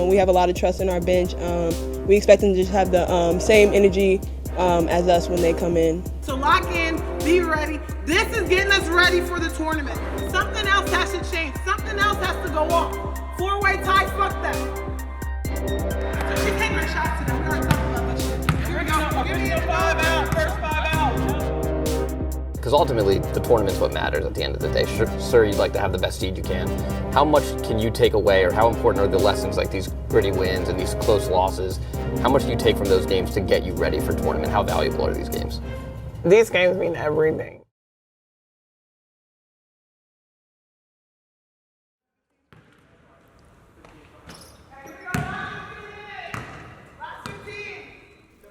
We have a lot of trust in our bench. We expect them to just have the same energy as us when they come in. So lock in, be ready. This is getting us ready for the tournament. Something else has to change. Something else has to go off. 4-way tie, fuck that. She's taking her shots today. We already talked about this shit. Here we go. Give me a 5 out. First 5 out. Because ultimately, the tournament's what matters at the end of the day. Sure, you'd like to have the best seed you can. How much can you take away, or how important are the lessons like these gritty wins and these close losses? How much do you take from those games to get you ready for tournament? How valuable are these games? These games mean everything.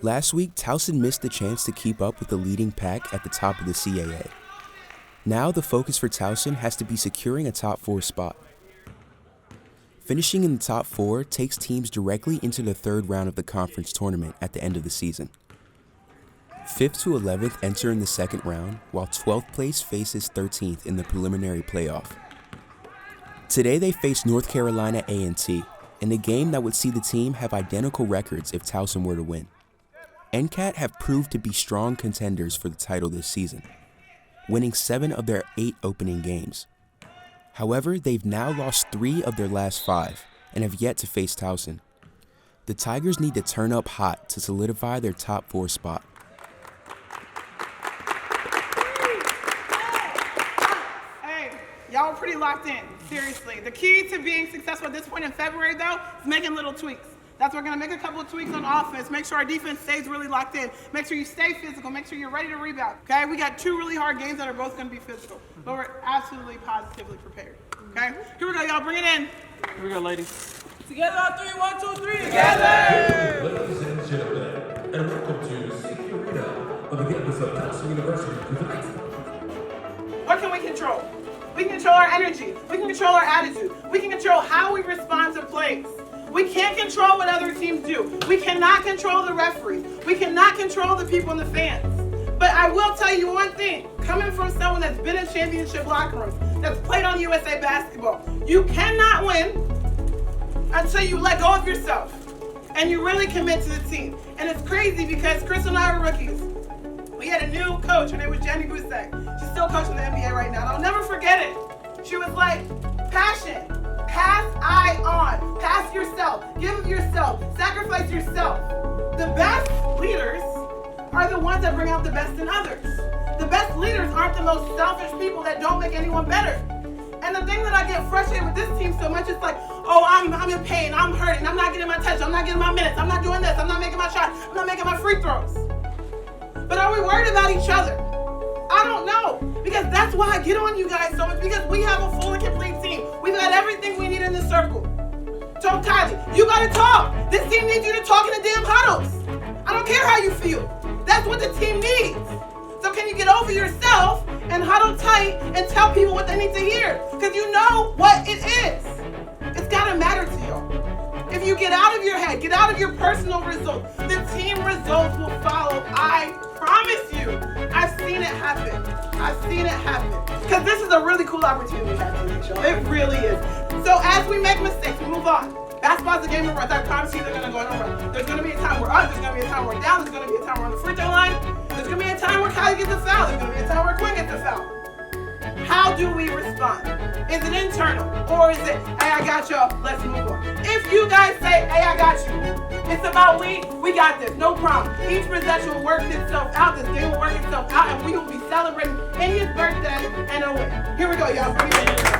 Last week, Towson missed the chance to keep up with the leading pack at the top of the CAA. Now the focus for Towson has to be securing a top 4 spot. Finishing in the top 4 takes teams directly into the third round of the conference tournament at the end of the season. 5th to 11th enter in the second round, while 12th place faces 13th in the preliminary playoff. Today they face North Carolina A&T, in a game that would see the team have identical records if Towson were to win. NCAT have proved to be strong contenders for the title this season, winning 7 of their 8 opening games. However, they've now lost 3 of their last 5 and have yet to face Towson. The Tigers need to turn up hot to solidify their top 4 spot. Hey, y'all are pretty locked in, seriously. The key to being successful at this point in February, though, is making little tweaks. That's why we're going to make a couple of tweaks on offense, make sure our defense stays really locked in, make sure you stay physical, make sure you're ready to rebound, okay? We got 2 really hard games that are both going to be physical, but we're absolutely positively prepared, okay? Here we go, y'all, bring it in. Here we go, ladies. Together on 3, 1, 2, 3. Together! Ladies and gentlemen, and welcome to CQ Arena on the campus of Towson University. What can we control? We can control our energy, we can control our attitude, we can control how we respond to plays. We can't control what other teams do. We cannot control the referees. We cannot control the people in the fans. But I will tell you one thing, coming from someone that's been in championship locker rooms, that's played on USA basketball, you cannot win until you let go of yourself and you really commit to the team. And it's crazy because Chris and I were rookies. We had a new coach, her name was Jenny Busek. She's still coaching the NBA right now, and I'll never forget it. She was like, passion. Pass eye on. Pass yourself. Give of yourself. Sacrifice yourself. The best leaders are the ones that bring out the best in others. The best leaders aren't the most selfish people that don't make anyone better. And the thing that I get frustrated with this team so much is like, oh, I'm in pain. I'm hurting. I'm not getting my touch. I'm not getting my minutes. I'm not doing this. I'm not making my shots. I'm not making my free throws. But are we worried about each other? I don't know, because that's why I get on you guys so much, because we have a full and complete team. We've got everything we need in the circle. So Kylie, you gotta talk. This team needs you to talk in the damn huddles. I don't care how you feel. That's what the team needs. So can you get over yourself and huddle tight and tell people what they need to hear? Because you know what it is. It's gotta matter to you. If you get out of your head, get out of your personal results, the team results will follow. I promise you. I've seen it happen. I've seen it happen. Because this is a really cool opportunity we have to reach, y'all. It really is. So as we make mistakes, we move on. Basketball's a game of runs. I promise you they're going to go on a run. There's going to be a time we're up. There's going to be a time we're down. There's going to be a time we're on the free throw line. There's going to be a time where Kylie gets a foul. There's going to be a time where Quinn gets a foul. How do we respond? Is it internal? Or is it, hey, I got y'all, let's move on? If you guys say, hey, I got you, it's about we got this, no problem. Each possession will work itself out, this game will work itself out, and we will be celebrating India's birthday and a win. Here we go, y'all. Bring it in.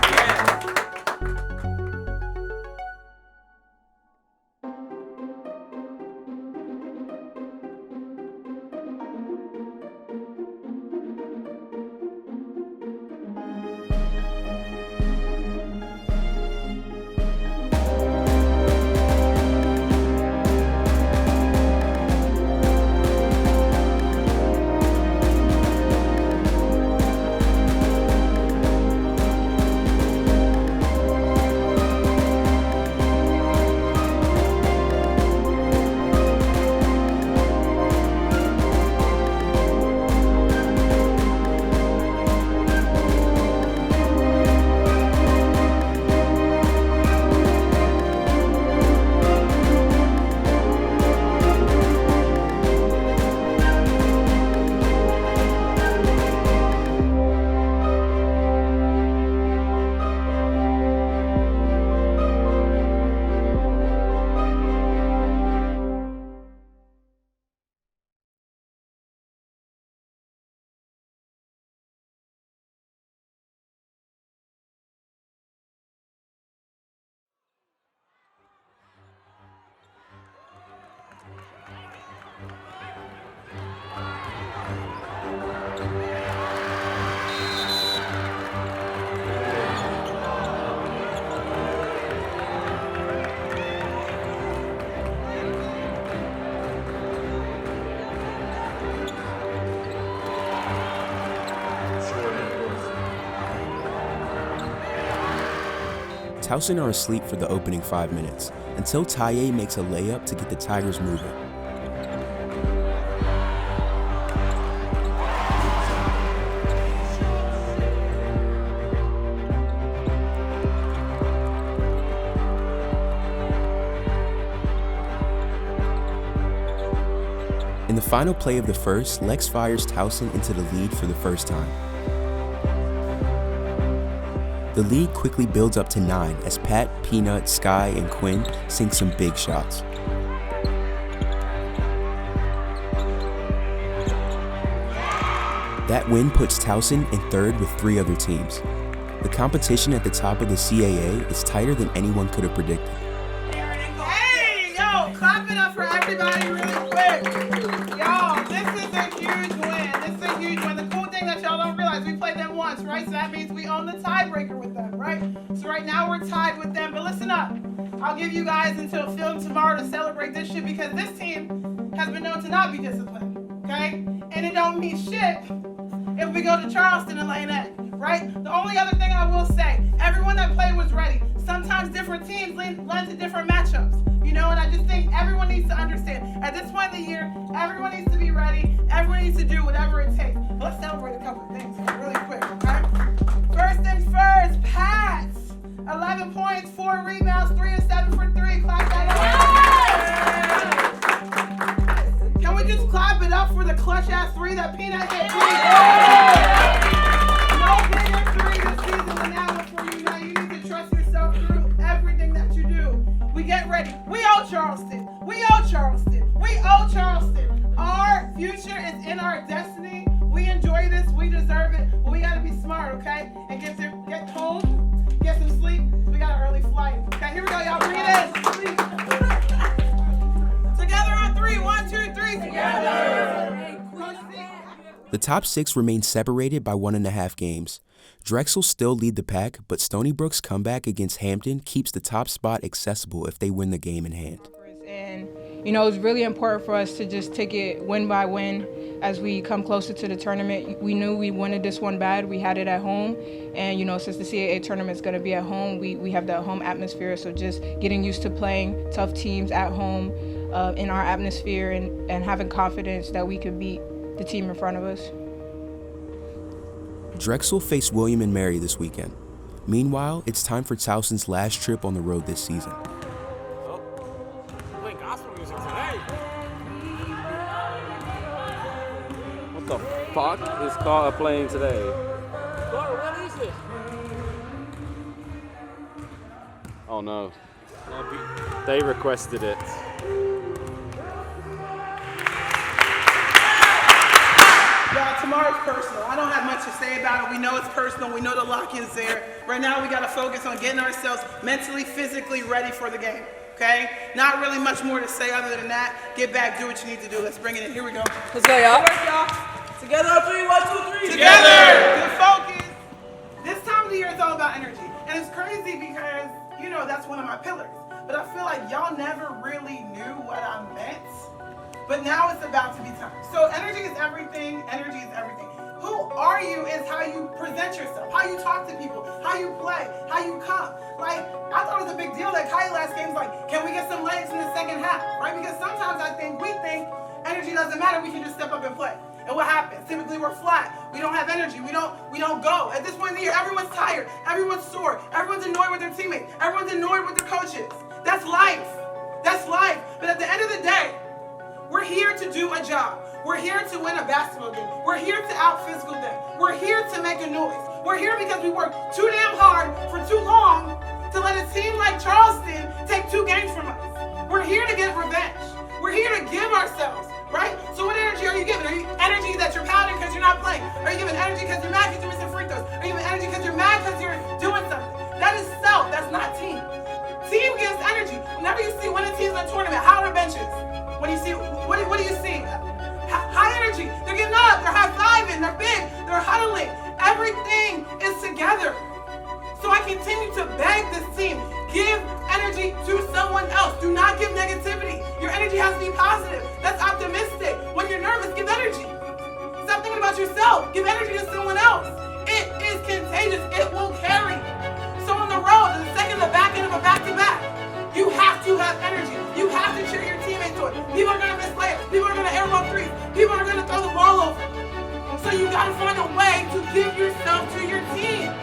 Towson are asleep for the opening 5 minutes until Taye makes a layup to get the Tigers moving. In the final play of the first, Lex fires Towson into the lead for the first time. The lead quickly builds up to 9 as Pat, Peanut, Sky, and Quinn sink some big shots. That win puts Towson in third with 3 other teams. The competition at the top of the CAA is tighter than anyone could have predicted. Hey, yo, clap it up for everybody really quick. Y'all, this is a huge win. This is a huge win. The cool thing that y'all don't realize, we played them once, right? So that means we own the tiebreaker with them, right? So right now we're tied with them. But listen up. I'll give you guys until film tomorrow to celebrate this shit because this team has been known to not be disciplined, okay? And it don't mean shit if we go to Charleston and lay an egg, right? The only other thing I will say, everyone that played was ready. Sometimes different teams lend to different matchups, you know, and I just think everyone needs to understand. At this point in the year, everyone needs to be ready. Everyone needs to do whatever it takes. Let's celebrate a couple of things really quick, okay? First things first, Pats. 11 points, 4 rebounds, 3 of 7 for 3. Clap that up. Can we just clap it up for the clutch-ass 3 that Peanut hit, please? No bigger 3 this season than that one for you. Now you need to trust yourself through everything that you do. We get ready. We owe Charleston. We owe Charleston. We owe Charleston. Our future is in our destiny. We enjoy this. We deserve it. But we got to be smart, okay? And get home, get some sleep. We got an early flight. Okay, here we go, y'all. Bring it in. Together on 3. 1, 2, 3. Together. The top 6 remain separated by 1.5 games. Drexel still lead the pack, but Stony Brook's comeback against Hampton keeps the top spot accessible if they win the game in hand. And, you know, it's really important for us to just take it win by win as we come closer to the tournament. We knew we wanted this one bad. We had it at home. And, you know, since the CAA tournament's going to be at home, we have that home atmosphere. So just getting used to playing tough teams at home in our atmosphere and having confidence that we can beat the team in front of us. Drexel faced William and Mary this weekend. Meanwhile, it's time for Towson's last trip on the road this season. Playing gospel music today. What the fuck is called playing today? What is it? Oh no. They requested it. Y'all, tomorrow's personal. I don't have much to say about it. We know it's personal. We know the lock-in's there. Right now, we got to focus on getting ourselves mentally, physically ready for the game, okay? Not really much more to say other than that. Get back, do what you need to do. Let's bring it in. Here we go. Let's go, y'all. Good work, y'all. Together on 3, 1, 2, 3. Together! Good focus. This time of the year is all about energy. And it's crazy because, you know, that's one of my pillars. But I feel like y'all never really knew what I meant. But now it's about to be time. So energy is everything. Energy is everything. Who are you is how you present yourself, how you talk to people, how you play, how you come. Like, I thought it was a big deal that Kai last game was like, can we get some legs in the second half, right? Because sometimes we think energy doesn't matter. We can just step up and play. And what happens? Typically we're flat. We don't have energy. We don't go. At this point in the year, everyone's tired. Everyone's sore. Everyone's annoyed with their teammates. Everyone's annoyed with their coaches. That's life. That's life. But at the end of the day, we're here to do a job. We're here to win a basketball game. We're here to out-physical them. We're here to make a noise. We're here because we worked too damn hard for too long to let a team like Charleston take 2 games from us. We're here to get revenge. We're here to give ourselves, right? So what energy are you giving? Are you energy that you're pouting because you're not playing? Are you giving energy because you're mad because you're missing free throws? Are you giving energy because you're mad because you're doing something? That is self. That's not team. Team gives energy. Whenever you see winning teams in a tournament, how are benches? What do you see? What do you see? High energy. They're getting up. They're high-fiving. They're big. They're huddling. Everything is together. So I continue to beg this team, give energy to someone else. Do not give negativity. Your energy has to be positive. That's optimistic. When you're nervous, give energy. Stop thinking about yourself. Give energy to someone else. It is contagious. It will carry. So on the road, in the second the back end of a back-to-back. You have to have energy. You have to cheer your teammates on. People are going to miss layups. People are going to airball threes. People are going to throw the ball over. So you got to find a way to give yourself to your team.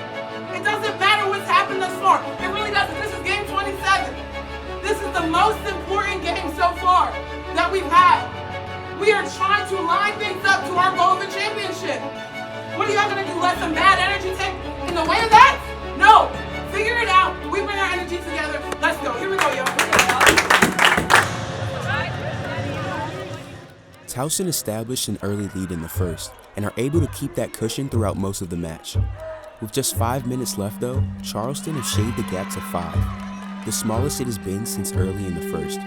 It doesn't matter what's happened thus far. It really doesn't. This is game 27. This is the most important game so far that we've had. We are trying to line things up to our goal of a championship. What are y'all going to do? Let some bad energy take in the way of that? No. Figure it out. We bring our energy together. Let's go. Here we go, y'all. Towson established an early lead in the first and are able to keep that cushion throughout most of the match. With just 5 minutes left though, Charleston have shaved the gap to 5, the smallest it has been since early in the first.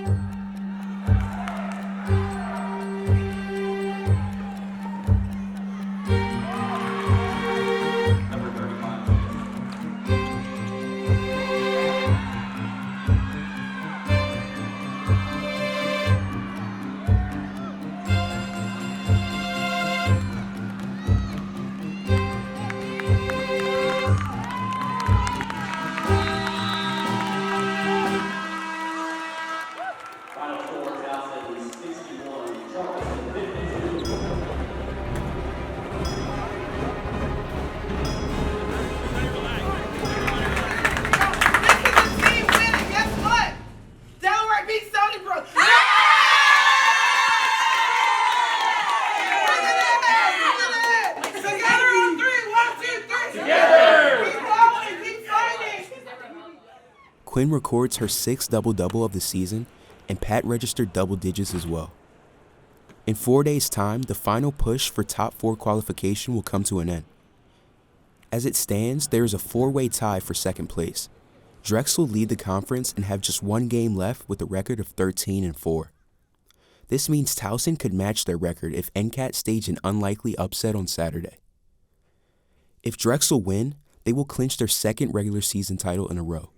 Quinn records her 6th double-double of the season, and Pat registered double digits as well. In 4 days' time, the final push for top 4 qualification will come to an end. As it stands, there is a 4-way tie for second place. Drexel lead the conference and have just 1 game left with a record of 13-4. This means Towson could match their record if NCAT stage an unlikely upset on Saturday. If Drexel win, they will clinch their 2nd regular season title in a row.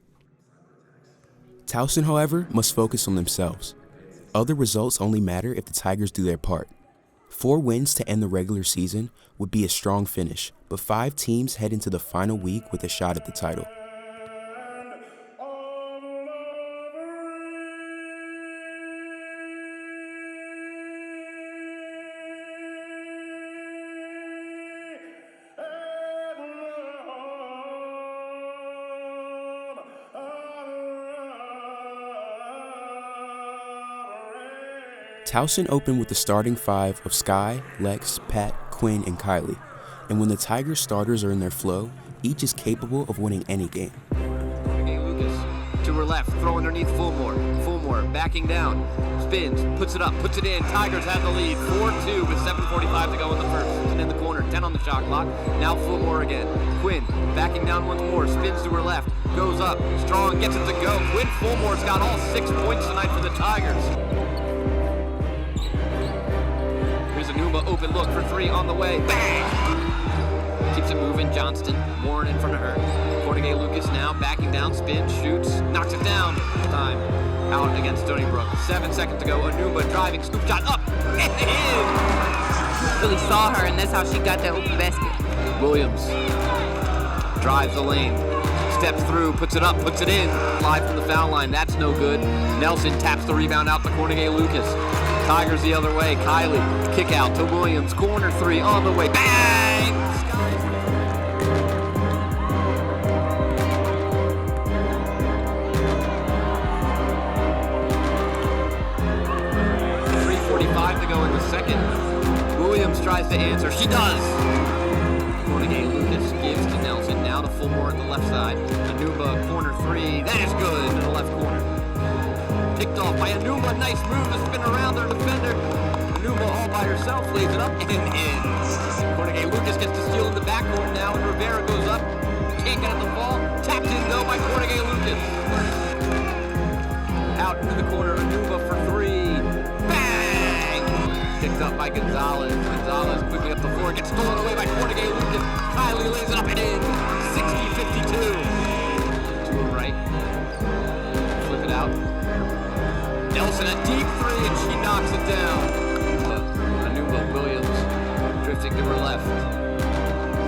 Towson, however, must focus on themselves. Other results only matter if the Tigers do their part. 4 wins to end the regular season would be a strong finish, but 5 teams head into the final week with a shot at the title. Towson opened with the starting 5 of Sky, Lex, Pat, Quinn, and Kylie, and when the Tigers starters are in their flow, each is capable of winning any game. Hey, Lucas, to her left, throw underneath Fulmore. Fulmore backing down, spins, puts it up, puts it in. Tigers have the lead, 4-2 with 7:45 to go in the first. And in the corner, 10 on the shot clock. Now Fulmore again. Quinn backing down once more, spins to her left, goes up, strong, gets it to go. Quinn Fulmore's got all 6 points tonight for the Tigers. Numa open look for 3 on the way. Bang! Keeps it moving. Johnston, Warren in front of her. Cornegay Lucas now backing down, spins, shoots, knocks it down. Time out against Stony Brook. 7 seconds to go. Anuma driving, scoop shot up and in. Really saw her, and that's how she got that open basket. Williams drives the lane, steps through, puts it up, puts it in. Live from the foul line. That's no good. Nelson taps the rebound out to Cornegay Lucas. Tigers the other way. Kylie, kick out to Williams. Corner 3 on the way. Bang! 3:45 to go in the second. Williams tries to answer. She does. Cornegay Lucas gives to Nelson. Now to Fulmore on the left side. Anuma, corner 3. That is good in the left corner. Picked off by Anuma, nice move to spin around their defender. Anuma all by herself, lays it up and in. Cornegay Lucas gets to steal in the backcourt now, and Rivera goes up. Can't get at the ball. Tapped in though by Cornegay Lucas. Out into the corner, Anuma for 3. Bang! Picked up by Gonzalez. Gonzalez quickly up the floor, gets stolen away by Cornegay Lucas. Kylie lays it up and in. 60-52. To her right. Flip it out. Nelson a deep 3 and she knocks it down. Anuma, Williams drifting to her left.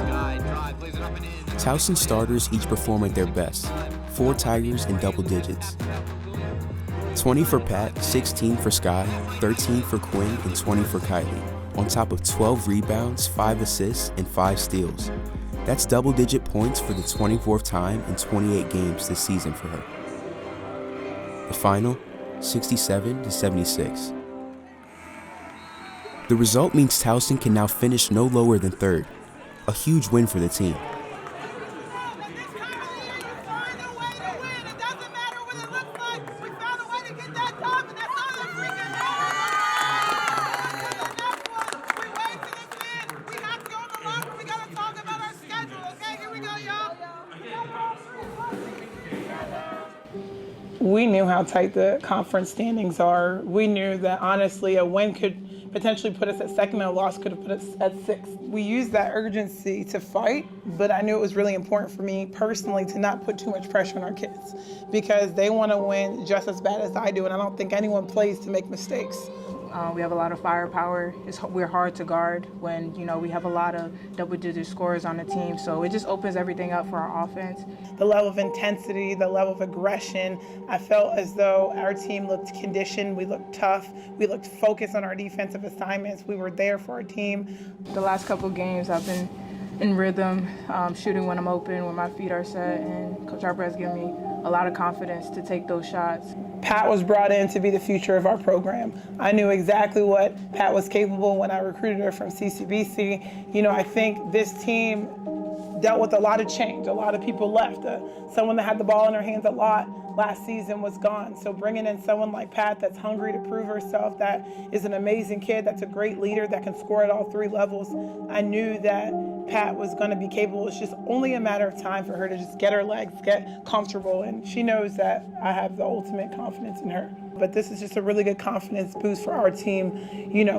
Sky drive, plays it up and in. Towson starters each perform at their best. 4 Tigers in double digits. 20 for Pat, 16 for Sky, 13 for Quinn, and 20 for Kylie, on top of 12 rebounds, 5 assists, and 5 steals. That's double-digit points for the 24th time in 28 games this season for her. The final, 67-76. The result means Towson can now finish no lower than 3rd, a huge win for the team. We knew how tight the conference standings are. We knew that honestly a win could potentially put us at 2nd and a loss could have put us at 6th. We used that urgency to fight, but I knew it was really important for me personally to not put too much pressure on our kids because they want to win just as bad as I do, and I don't think anyone plays to make mistakes. We have a lot of firepower. We're hard to guard when, we have a lot of double-digit scorers on the team. So it just opens everything up for our offense. The level of intensity, the level of aggression, I felt as though our team looked conditioned. We looked tough. We looked focused on our defensive assignments. We were there for our team. The last couple games I've been in rhythm, shooting when I'm open, when my feet are set, and Coach Harper has given me a lot of confidence to take those shots. Pat was brought in to be the future of our program. I knew exactly what Pat was capable when I recruited her from CCBC. I think this team dealt with a lot of change. A lot of people left. Someone that had the ball in her hands a lot last season was gone. So bringing in someone like Pat that's hungry to prove herself, that is an amazing kid, that's a great leader, that can score at all 3 levels, I knew that Pat was going to be capable. It's just only a matter of time for her to just get her legs, get comfortable, and she knows that I have the ultimate confidence in her. But this is just a really good confidence boost for our team,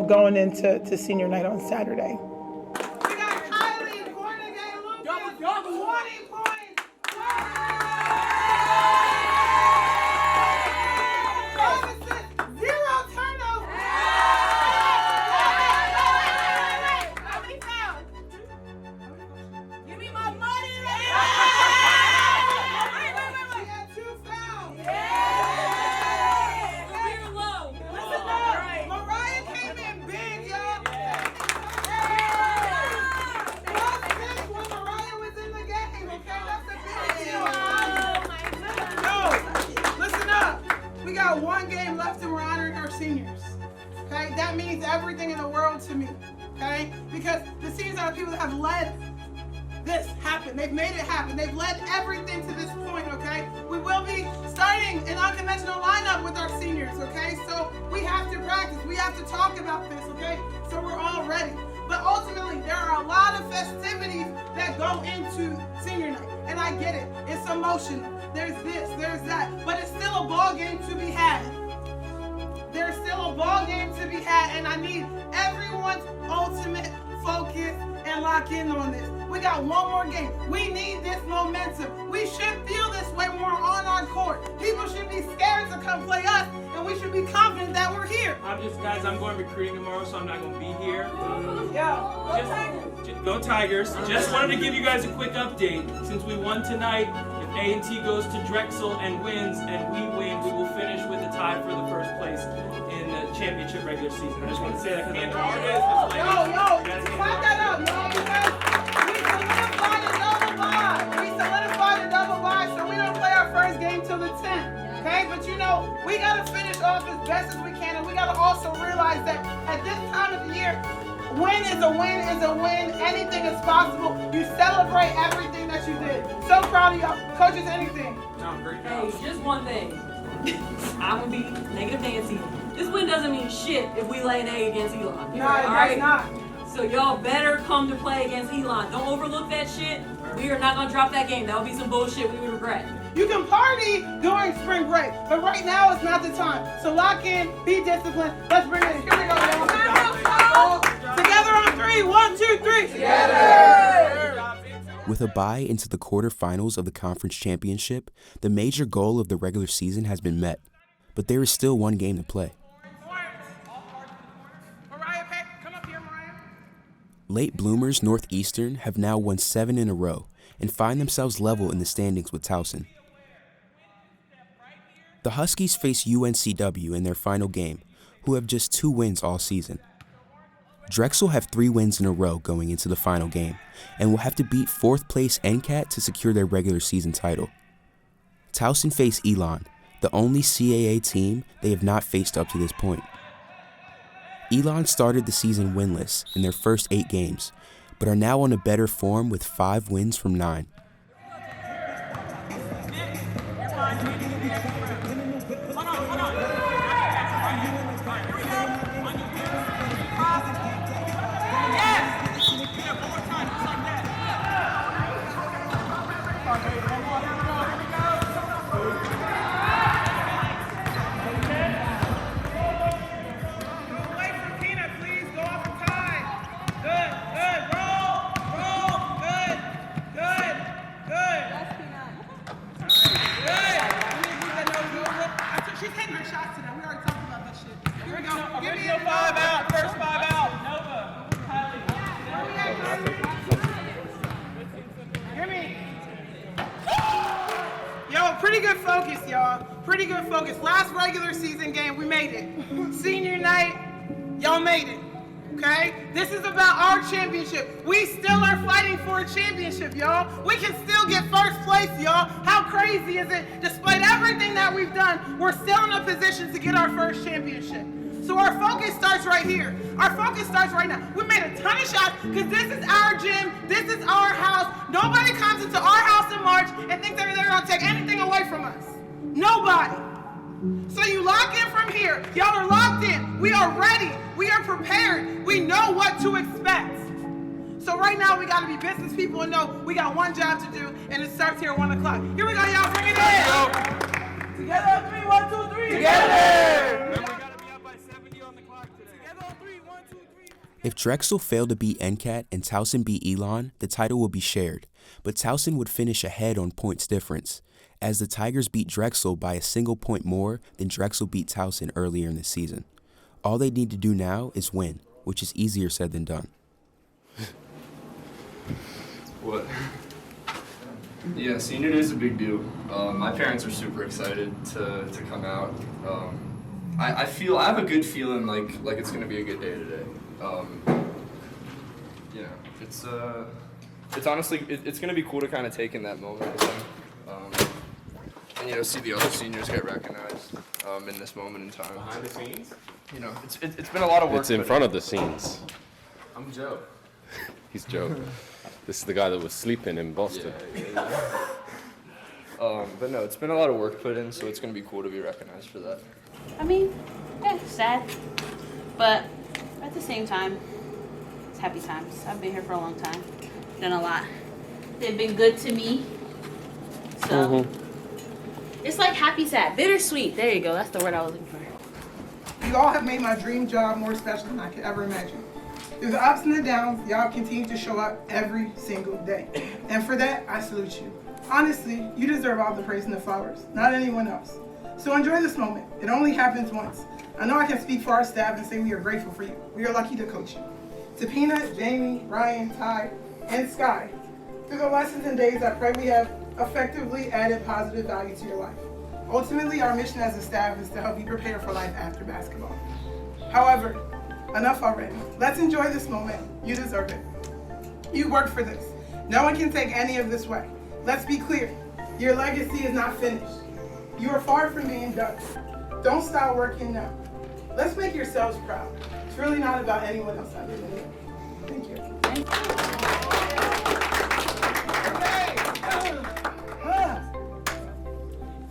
going into senior night on Saturday. We got Kylie and Gordon and Lucas, 20 points. One game left and we're honoring our seniors, okay? That means everything in the world to me, okay? Because the seniors are the people that have led this happen. They've made it happen. They've led everything to this point, okay? We will be starting an unconventional lineup with our seniors, okay? So we have to practice. We have to talk about this, okay? So we're all ready. But ultimately, there are a lot of festivities that go into senior night. And I get it. It's emotional. There's this, there's that. But it's still a ball game to be had. There's still a ball game to be had. And I need everyone's ultimate focus and lock in on this. We got one more game. We need this momentum. We should feel this way when we're on our court. People should be scared to come play us, and we should be confident that we're here. I'm going recruiting tomorrow, so I'm not going to be here. Yeah. Go Tigers. Just wanted to give you guys a quick update. Since we won tonight, if A&T goes to Drexel and wins, and we win, we will finish with a tie for the first place in the championship regular season. I just want to say that because Clap that up, y'all, because we solidified a double bye. So we don't play our first game till the 10th, okay? But we got to finish off as best as we can, and we got to also realize that at this time of the year, win is a win is a win. Anything is possible. You celebrate everything that you did. So proud of y'all. Coaches, anything? No, great. Hey, just one thing. I'm going to be negative Nancy. This win doesn't mean shit if we lay an egg against Elon. No, it does not. So y'all better come to play against Elon. Don't overlook that shit. We are not going to drop that game. That would be some bullshit we would regret. You can party during spring break, but right now is not the time. So lock in, be disciplined. Let's bring it in. Here we go, y'all. Together on 3. 1, 2, 3. Together. With a bye into the quarterfinals of the conference championship, the major goal of the regular season has been met. But there is still one game to play. Late bloomers Northeastern have now won 7 in a row and find themselves level in the standings with Towson. The Huskies face UNCW in their final game, who have just 2 wins all season. Drexel have 3 wins in a row going into the final game, and will have to beat 4th place NCAT to secure their regular season title. Towson face Elon, the only CAA team they have not faced up to this point. Elon started the season winless in their first 8 games, but are now on a better form with 5 wins from 9. Pretty good focus, y'all. Pretty good focus. Last regular season game, we made it. Senior night, y'all made it. Okay? This is about our championship. We still are fighting for a championship, y'all. We can still get first place, y'all. How crazy is it? Despite everything that we've done, we're still in a position to get our first championship. So our focus starts right here. Our focus starts right now. We made a ton of shots because this is our gym. This is our house. Nobody comes into our house in March and thinks they're going to take anything away from us. Nobody. So you lock in from here. Y'all are locked in. We are ready. We are prepared. We know what to expect. So right now we got to be business people and know we got one job to do, and it starts here at 1 o'clock. Here we go, y'all. Bring it in. Together, 3, 1, 2, 3. Together. If Drexel fail to beat NCAT and Towson beat Elon, the title will be shared, but Towson would finish ahead on points difference, as the Tigers beat Drexel by a single point more than Drexel beat Towson earlier in the season. All they need to do now is win, which is easier said than done. What? Yeah, senior day is a big deal. My parents are super excited to come out. I have a good feeling like it's gonna be a good day today. You know, it's honestly it's gonna be cool to kind of take in that moment with them, and you know, see the other seniors get recognized in this moment in time. Behind the scenes? You know, it's been a lot of work. It's in front of the scenes. I'm Joe. He's Joe. This is the guy that was sleeping in Boston. Yeah. But no, it's been a lot of work put in, so it's gonna be cool to be recognized for that. I mean, yeah, sad, but at the same time, it's happy times. I've been here for a long time, done a lot. They've been good to me, so it's like happy, sad, bittersweet. There you go. That's the word I was looking for. You all have made my dream job more special than I could ever imagine. Through the ups and the downs, y'all continue to show up every single day, and for that, I salute you. Honestly, you deserve all the praise and the flowers, not anyone else. So enjoy this moment. It only happens once. I know I can speak for our staff and say we are grateful for you. We are lucky to coach you. To Peanut, Jamie, Ryan, Ty, and Sky, through the lessons and days, I pray we have effectively added positive value to your life. Ultimately, our mission as a staff is to help you prepare for life after basketball. However, enough already. Let's enjoy this moment. You deserve it. You worked for this. No one can take any of this away. Let's be clear. Your legacy is not finished. You are far from being done. Don't stop working now. Let's make yourselves proud. It's really not about anyone else other than you. Thank you.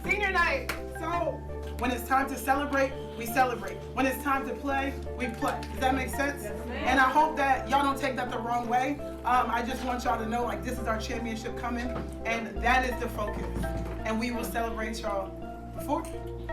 Senior night. So when it's time to celebrate, we celebrate. When it's time to play, we play. Does that make sense? Yes, and I hope that y'all don't take that the wrong way. I just want y'all to know, like, this is our championship coming, and that is the focus. And we will celebrate y'all before,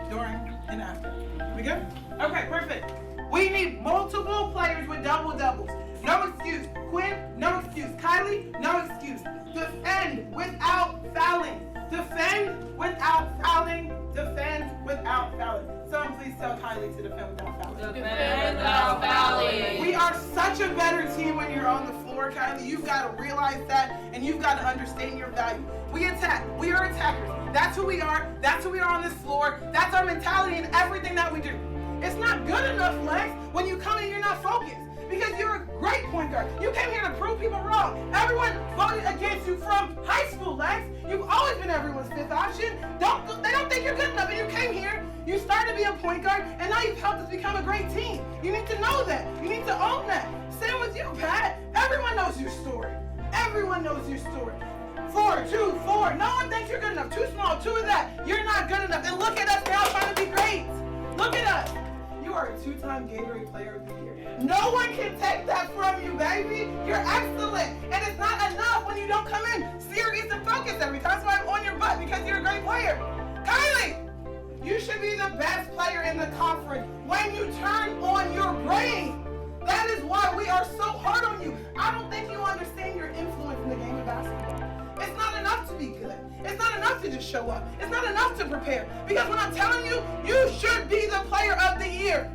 during, and after. We good? Okay, perfect. We need multiple players with double-doubles. No excuse. Quinn, no excuse. Kylie, no excuse. Defend without fouling. Defend without fouling. Defend without fouling. Someone please tell Kylie to defend without fouling. Defend without fouling. We are such a better team when you're on the floor. score, Kylie. You've got to realize that, and you've got to understand your value. We attack. We are attackers. That's who we are. That's who we are on this floor. That's our mentality in everything that we do. It's not good enough, Lex, when you come in, you're not focused. Because you're a great point guard. You came here to prove people wrong. Everyone voted against you from high school, Lex. You've always been everyone's fifth option. They don't think you're good enough, and you came here. You started to be a point guard, and now you've helped us become a great team. You need to know that. You need to own that. Same with you, Pat. Everyone knows your story. Everyone knows your story. 4, 2, 4. No one thinks you're good enough. Too small, 2 of that. You're not good enough. And look at us now trying to be great. Look at us. You are a 2-time Gatorade Player of the Year. No one can take that from you, baby. You're excellent. And it's not enough when you don't come in serious and focused every time. That's why I'm on your butt, because you're a great player. Kylie, you should be the best player in the conference when you turn on your brain. That is why we are so hard on you. I don't think you understand your influence in the game of basketball. It's not enough to be good. It's not enough to just show up. It's not enough to prepare. Because when I'm telling you, you should be the player of the year.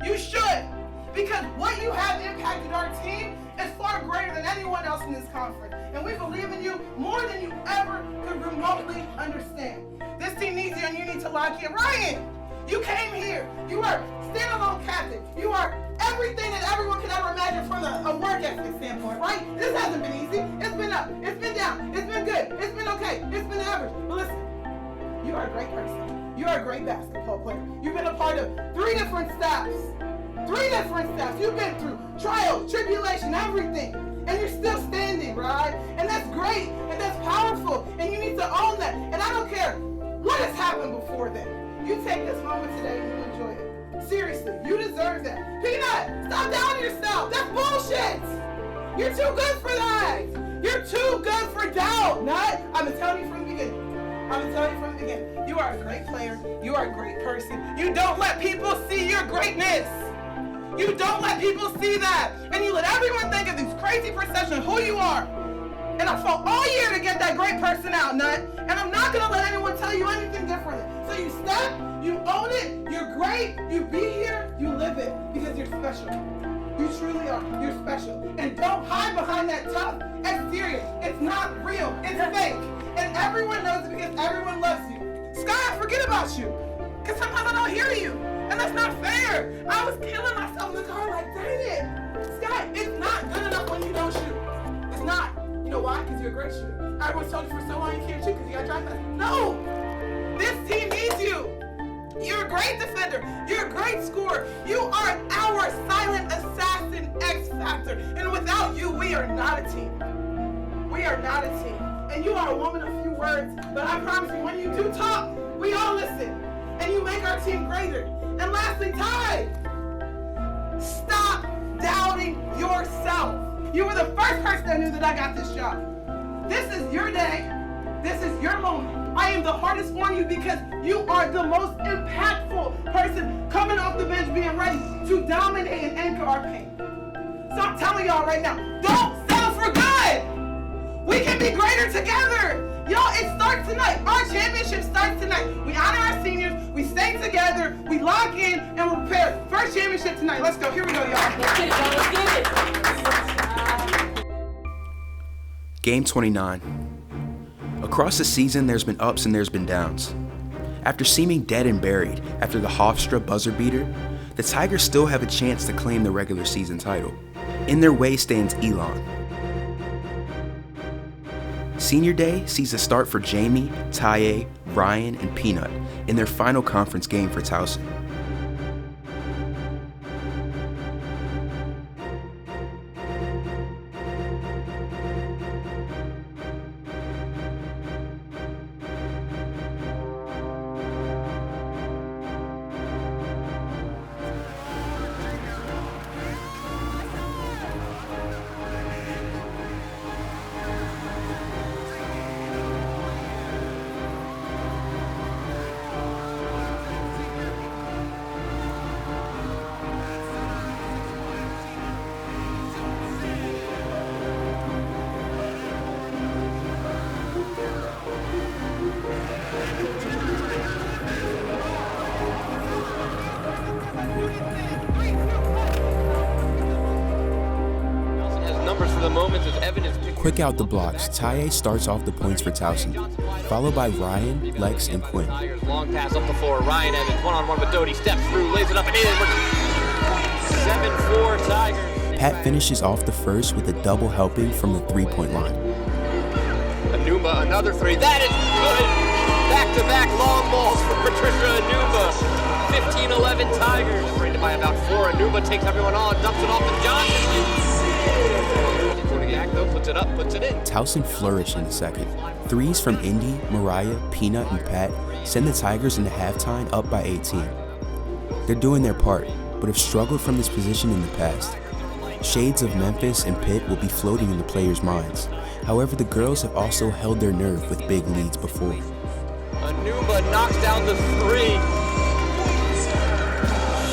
You should. Because what you have impacted our team is far greater than anyone else in this conference. And we believe in you more than you ever could remotely understand. This team needs you, and you need to lock in. Ryan, you came here. You are standalone captain. You are everything that everyone could ever imagine from a work ethic standpoint, right? This hasn't been easy. It's been up. It's been down. It's been good. It's been okay. It's been average. But listen, you are a great person. You are a great basketball player. You've been a part of 3 different staffs. 3 different staffs. You've been through trials, tribulation, everything. And you're still standing, right? And that's great. And that's powerful. And you need to own that. And I don't care what has happened before then. You take this moment today and you enjoy it. Seriously, you deserve that. Peanut, stop doubting yourself. That's bullshit. You're too good for that. You're too good for doubt. Nut, I've been telling you from the beginning. You are a great player. You are a great person. You don't let people see your greatness. You don't let people see that. And you let everyone think of these crazy perceptions of who you are. And I fought all year to get that great person out, Nut. And I'm not going to let anyone tell you anything different. So you step, you own it, you're great, you be here, you live it. Because you're special. You truly are. You're special. And don't hide behind that tough exterior. It's not real. It's fake. And everyone knows it because everyone loves you. Sky, I forget about you. Because sometimes I don't hear you. And that's not fair. I was killing myself in the car like, dang it. Sky, it's not good enough when you don't shoot. It's not. You know why? Because you're a great shooter. Everyone's told you for so long you can't shoot because you got drive fast. No! This team needs you. You're a great defender. You're a great scorer. You are our silent assassin X Factor. And without you, we are not a team. We are not a team. And you are a woman of few words. But I promise you, when you do talk, we all listen. And you make our team greater. And lastly, Ty, stop doubting yourself. You were the first person that knew that I got this job. This is your day. This is your moment. I am the hardest on you because you are the most impactful person coming off the bench being ready to dominate and anchor our paint. So I'm telling y'all right now, don't settle for good. We can be greater together. Y'all, it starts tonight. Our championship starts tonight. We honor our seniors. We stay together. We lock in and we're prepared. First championship tonight. Let's go. Here we go, y'all. Let's get it, y'all. Let's get it. Game 29. Across the season, there's been ups and there's been downs. After seeming dead and buried after the Hofstra buzzer beater, the Tigers still have a chance to claim the regular season title. In their way stands Elon. Senior Day sees a start for Jamie, Taye, Ryan, and Peanut in their final conference game for Towson. numbers for the moment as Evan is picking. Quick out the blocks, Taye starts off the points for Towson, followed by Ryan, Lex, and Quinn. Tigers long pass up the floor. Ryan Evans one-on-one with Doty, steps through, lays it up and in. 7-4 Tigers. Pat finishes off the first with a double helping from the three-point line. Enumba, another three. That is good. Back-to-back long balls for Patricia Enumba. 15-11 Tigers. Separated by about 4. Enumba takes everyone on, dumps it off to Johnson. Puts it up, puts it in. Towson flourished in the second. Threes from Indy, Mariah, Peanut, and Pat send the Tigers into halftime up by 18. They're doing their part, but have struggled from this position in the past. Shades of Memphis and Pitt will be floating in the players' minds. However, the girls have also held their nerve with big leads before. Enumba knocks down the three.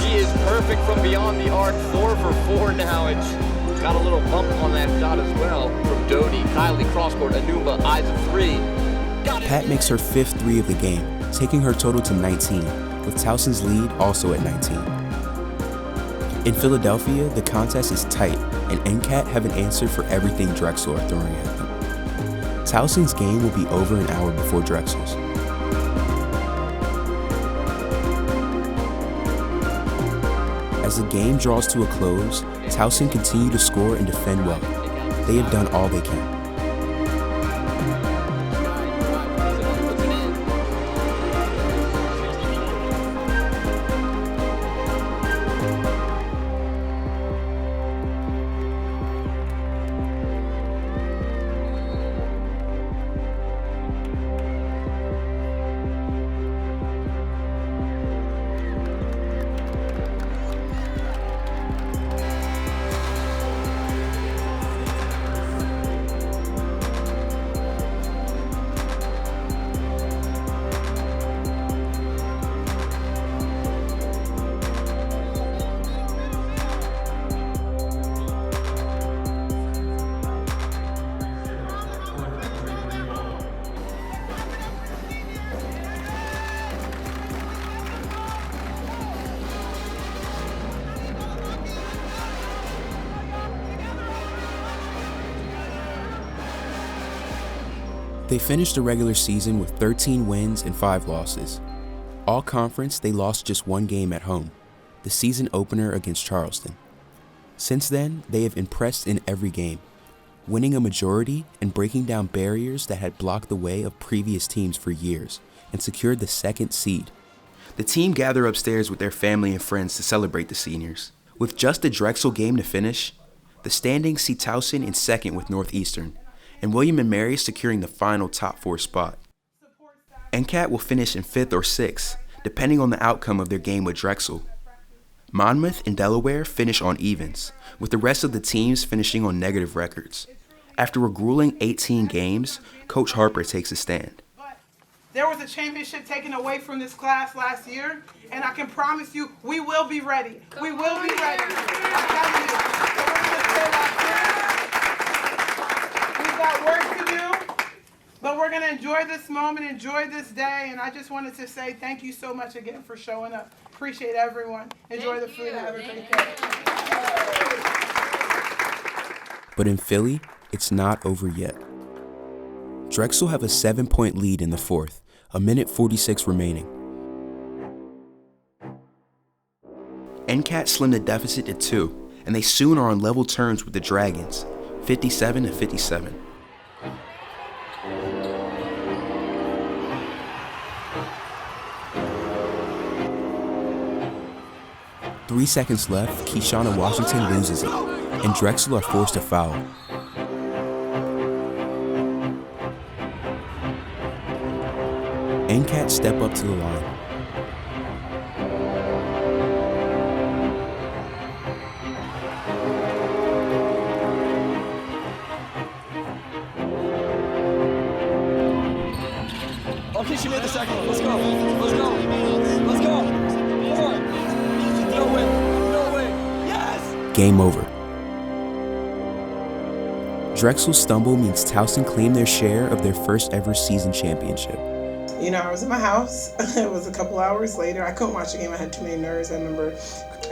She is perfect from beyond the arc. 4 for 4 now. It's got a little bump on that shot as well from Doty. Kylie crosscourt. Enumba eyes a three. Pat makes her 5th three of the game, taking her total to 19, with Towson's lead also at 19. In Philadelphia, the contest is tight, and NCAT have an answer for everything Drexel are throwing at them. Towson's game will be over an hour before Drexel's. As the game draws to a close, Towson continue to score and defend well. They have done all they can. They finished the regular season with 13 wins and 5 losses. All conference, they lost just 1 game at home, the season opener against Charleston. Since then, they have impressed in every game, winning a majority and breaking down barriers that had blocked the way of previous teams for years, and secured the 2nd seed. The team gather upstairs with their family and friends to celebrate the seniors. With just the Drexel game to finish, the standings see Towson in 2nd with Northeastern, and William & Mary securing the final top 4 spot. NCAT will finish in 5th or 6th, depending on the outcome of their game with Drexel. Monmouth and Delaware finish on evens, with the rest of the teams finishing on negative records. After a grueling 18 games, Coach Harper takes a stand. There was a championship taken away from this class last year, and I can promise you, we will be ready. We will be ready. I'm telling you. So we're going to stay locked in. We've got work to do, but we're going to enjoy this moment, enjoy this day, and I just wanted to say thank you so much again for showing up. Appreciate everyone. Enjoy the food and have a great day. But in Philly, it's not over yet. Drexel have a 7-point lead in the 4th, a minute 46 remaining. NCAT slimmed the deficit to 2, and they soon are on level terms with the Dragons, 57-57. Three seconds left, Keyshauna Washington loses it, and Drexel are forced to foul. NCAT step up to the line. Okay, she made the second one. Let's go. Let's go. Let's go. Come on. No way. No way. Yes! Game over. Drexel's stumble means Towson claimed their share of their first ever season championship. You know, I was in my house. It was a couple hours later. I couldn't watch the game. I had too many nerves, I remember.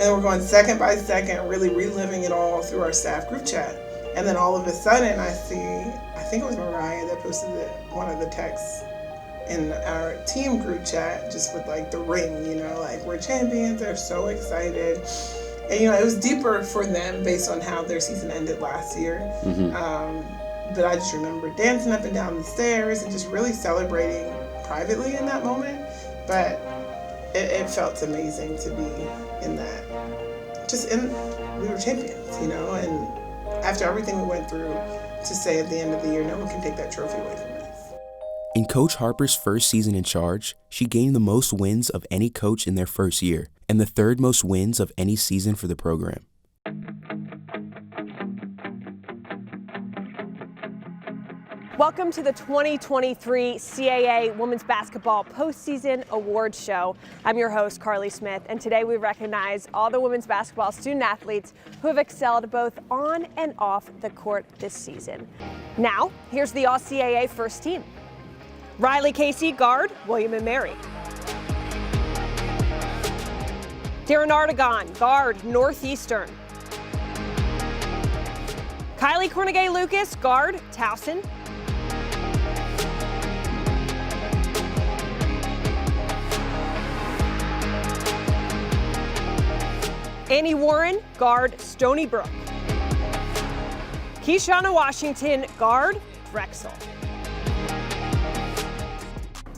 And we're going second by second, really reliving it all through our staff group chat. And then all of a sudden I think it was Mariah that posted one of the texts in our team group chat, just with like the ring, you know, like we're champions, they're so excited. And, you know, it was deeper for them based on how their season ended last year. But I just remember dancing up and down the stairs and just really celebrating privately in that moment. But it felt amazing to be in that. We were champions, you know, and after everything we went through, to say at the end of the year, no one can take that trophy away from us. In Coach Harper's first season in charge, she gained the most wins of any coach in their first year, and the third most wins of any season for the program. Welcome to the 2023 CAA Women's Basketball Postseason Awards Show. I'm your host, Carly Smith, and today we recognize all the women's basketball student athletes who have excelled both on and off the court this season. Now, here's the All-CAA first team. Riley Casey, guard, William & Mary. Darren Artigan, guard, Northeastern. Kylie Cornegay-Lucas, guard, Towson. Annie Warren, guard, Stony Brook. Keishana Washington, guard, Drexel.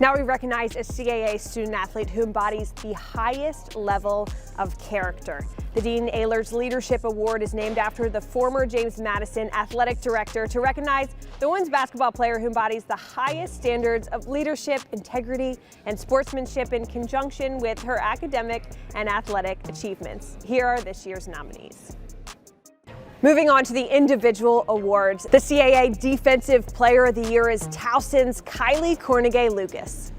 Now we recognize a CAA student athlete who embodies the highest level of character. The Dean Ehlers Leadership Award is named after the former James Madison athletic director to recognize the women's basketball player who embodies the highest standards of leadership, integrity, and sportsmanship in conjunction with her academic and athletic achievements. Here are this year's nominees. Moving on to the individual awards, the CAA Defensive Player of the Year is Towson's Kylie Cornegay-Lucas.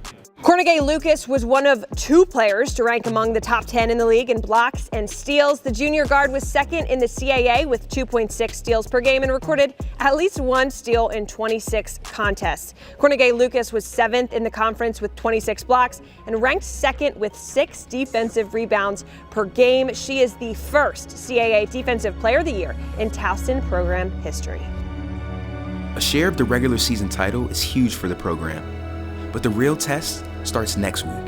Cornegay-Lucas was one of two players to rank among the top 10 in the league in blocks and steals. The junior guard was second in the CAA with 2.6 steals per game and recorded at least one steal in 26 contests. Cornegay-Lucas was seventh in the conference with 26 blocks and ranked second with 6 defensive rebounds per game. She is the first CAA Defensive Player of the Year in Towson program history. A share of the regular season title is huge for the program, but the real test starts next week.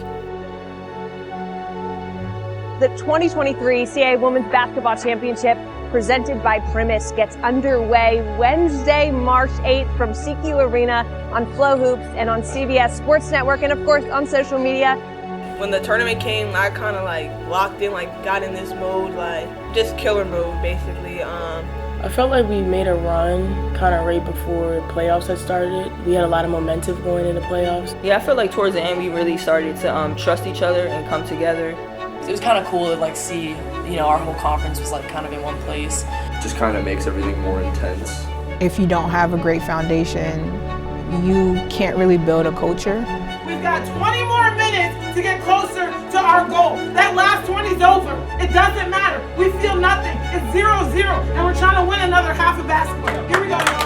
The 2023 CAA Women's Basketball Championship, presented by Primus, gets underway Wednesday, March 8th from CQ Arena on Flow Hoops and on CBS Sports Network, and of course on social media. When the tournament came, I kind of like locked in, like got in this mode, like just killer mode basically. I felt like we made a run kind of right before playoffs had started. We had a lot of momentum going into playoffs. Yeah, I feel like towards the end we really started to trust each other and come together. It was kind of cool to like see, you know, our whole conference was like kind of in one place. Just kind of makes everything more intense. If you don't have a great foundation, you can't really build a culture. We've got 20 more minutes to get closer to our goal. That last 20 is over. It doesn't matter. We feel nothing. It's 0-0, and we're trying to win another half of basketball. Here we go, y'all.